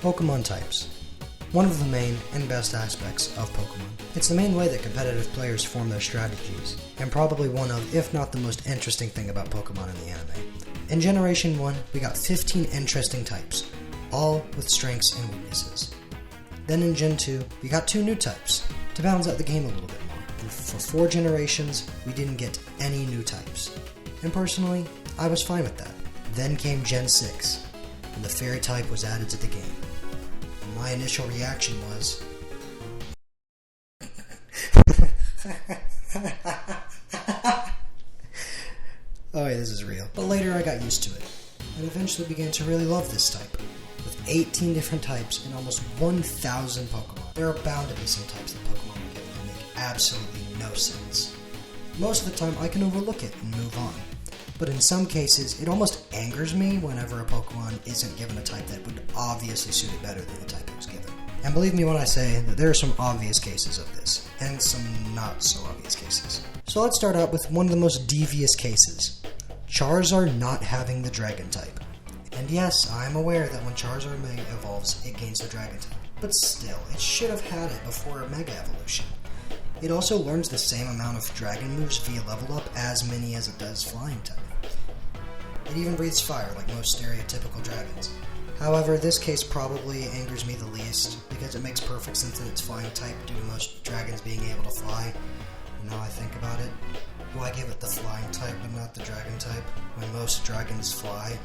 Pokemon types. One of the main and best aspects of Pokemon. It's the main way that competitive players form their strategies, and probably one of, if not the most interesting thing about Pokemon in the anime. In Generation 1, we got 15 interesting types, all with strengths and weaknesses. Then in Gen 2, we got 2 new types, to balance out the game a little bit more. And for 4 generations, we didn't get any new types. And personally, I was fine with that. Then came Gen 6, and the Fairy type was added to the game. My initial reaction was... oh yeah, this is real. But later I got used to it, and eventually began to really love this type. With 18 different types and almost 1,000 Pokemon, there are bound to be some types that Pokemon are given that make absolutely no sense. Most of the time I can overlook it and move on. But in some cases, it almost angers me whenever a Pokemon isn't given a type that would obviously suit it better than the type it was given. And believe me when I say that there are some obvious cases of this, and some not so obvious cases. So let's start out with one of the most devious cases. Charizard not having the Dragon type. And yes, I'm aware that when Charizard Mega evolves, it gains the Dragon type. But still, it should have had it before a Mega Evolution. It also learns the same amount of Dragon moves via level up, as many as it does Flying type. It even breathes fire like most stereotypical dragons. However, this case probably angers me the least, because it makes perfect sense that it's Flying type due to most dragons being able to fly. And now I think about it, why give it the Flying type but not the Dragon type, when most dragons fly?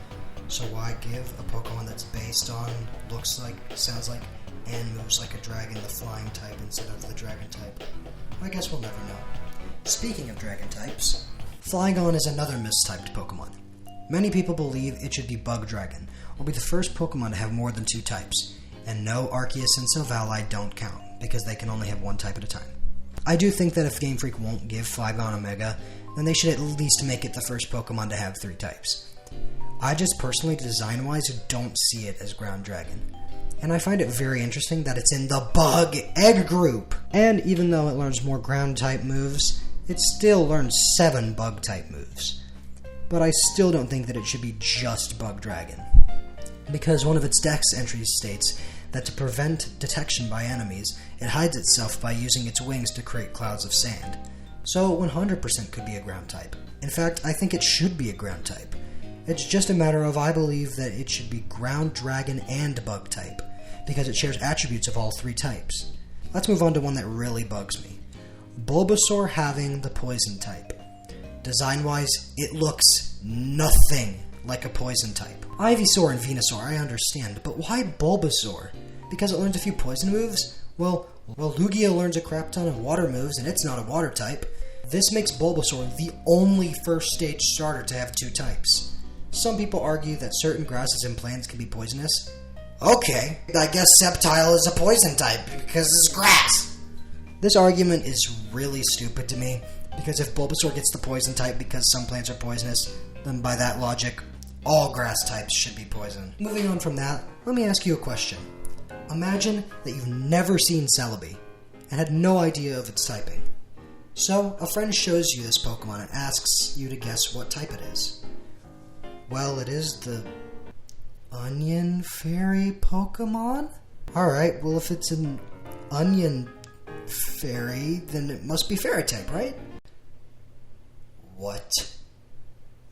So why give a Pokemon that's based on, looks like, sounds like, and moves like a dragon the Flying type instead of the Dragon type? I guess we'll never know. Speaking of Dragon types, Flygon is another mistyped Pokemon. Many people believe it should be Bug Dragon, or be the first Pokemon to have more than 2 types, and no, Arceus and Silvally don't count, because they can only have 1 type at a time. I do think that if Game Freak won't give Flygon a Mega, then they should at least make it the first Pokemon to have 3 types. I just personally, design-wise, don't see it as Ground Dragon. And I find it very interesting that it's in the Bug Egg group! And even though it learns more Ground-type moves, it still learns 7 Bug-type moves. But I still don't think that it should be just Bug Dragon. Because one of its Dex entries states that to prevent detection by enemies, it hides itself by using its wings to create clouds of sand. So 100% could be a Ground type. In fact, I think it should be a Ground type. It's just a matter of I believe that it should be Ground Dragon and Bug type, because it shares attributes of all 3 types. Let's move on to one that really bugs me. Bulbasaur having the Poison type. Design-wise, it looks nothing like a Poison type. Ivysaur and Venusaur, I understand, but why Bulbasaur? Because it learns a few Poison moves? Well, Lugia learns a crap ton of Water moves, and it's not a Water type. This makes Bulbasaur the only first-stage starter to have 2 types. Some people argue that certain grasses and plants can be poisonous. Okay, I guess Sceptile is a Poison type, because it's grass. This argument is really stupid to me, because if Bulbasaur gets the Poison type because some plants are poisonous, then by that logic, all grass types should be poison. Moving on from that, let me ask you a question. Imagine that you've never seen Celebi, and had no idea of its typing. So, a friend shows you this Pokemon and asks you to guess what type it is. Well, it is the Onion Fairy Pokemon? Alright, well if it's an Onion Fairy, then it must be Fairy type, right? What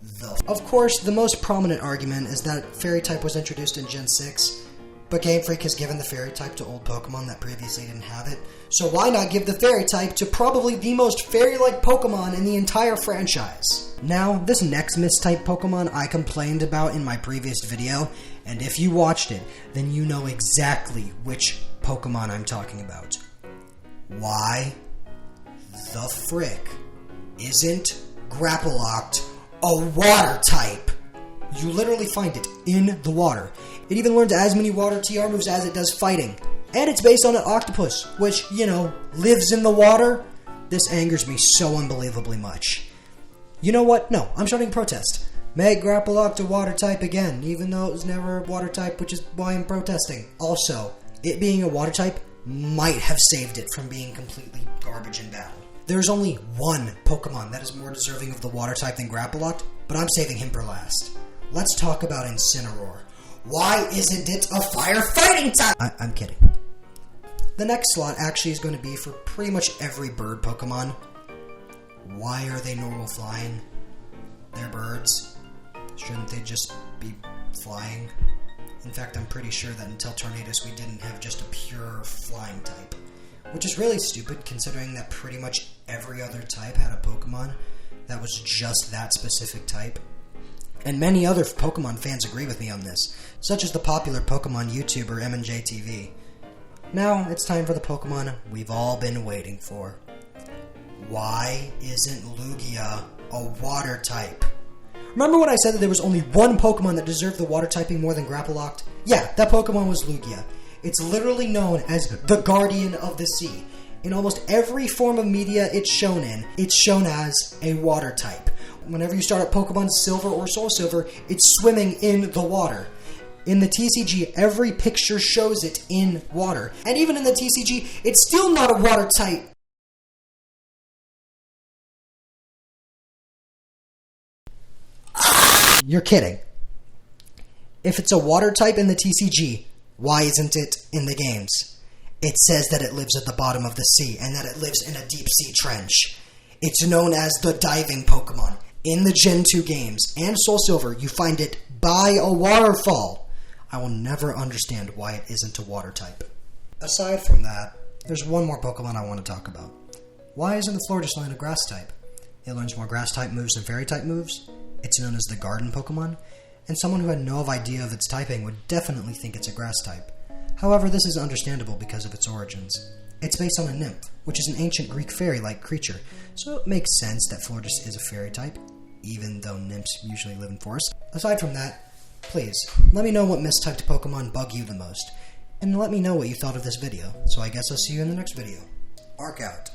the Of course, the most prominent argument is that Fairy type was introduced in Gen 6, but Game Freak has given the Fairy type to old Pokemon that previously didn't have it, so why not give the Fairy type to probably the most fairy-like Pokemon in the entire franchise? Now, this next mistyped Pokemon I complained about in my previous video, and if you watched it, then you know exactly which Pokemon I'm talking about. Why the frick isn't Grapploct a Water type? You literally find it in the water. It even learns as many Water TR moves as it does fighting. And it's based on an octopus, which, lives in the water. This angers me so unbelievably much. You know what? No, I'm starting a protest. Make Grapploct a Water type again, even though it was never a Water type, which is why I'm protesting. Also, it being a Water type might have saved it from being completely garbage in battle. There's only one Pokemon that is more deserving of the Water type than Grapploct, but I'm saving him for last. Let's talk about Incineroar. Why isn't it a firefighting type? I'm kidding. The next slot actually is going to be for pretty much every bird Pokemon. Why are they normal flying? They're birds. Shouldn't they just be flying? In fact, I'm pretty sure that until Tornadus we didn't have just a pure flying type. Which is really stupid considering that pretty much every other type had a Pokemon that was just that specific type. And many other Pokemon fans agree with me on this, such as the popular Pokemon YouTuber MNJTV. Now, it's time for the Pokemon we've all been waiting for. Why isn't Lugia a water type? Remember when I said that there was only one Pokemon that deserved the water typing more than Grapple Locked? Yeah, that Pokemon was Lugia. It's literally known as the Guardian of the Sea. In almost every form of media it's shown in, it's shown as a water type. Whenever you start at Pokemon Silver or Soul Silver, it's swimming in the water. In the TCG, every picture shows it in water. And even in the TCG, it's still not a water type. You're kidding. If it's a water type in the TCG, why isn't it in the games? It says that it lives at the bottom of the sea and that it lives in a deep sea trench. It's known as the diving Pokemon. In the Gen 2 games and Soul Silver, you find it by a waterfall. I will never understand why it isn't a water type. Aside from that, there's one more Pokemon I want to talk about. Why isn't the Florges a grass type? It learns more grass type moves than fairy type moves. It's known as the garden Pokemon, and someone who had no idea of its typing would definitely think it's a grass type. However, this is understandable because of its origins. It's based on a nymph, which is an ancient Greek fairy-like creature, so it makes sense that Florges is a fairy type, even though nymphs usually live in forests. Aside from that, please, let me know what mistyped Pokemon bug you the most, and let me know what you thought of this video. So I guess I'll see you in the next video. Arc out.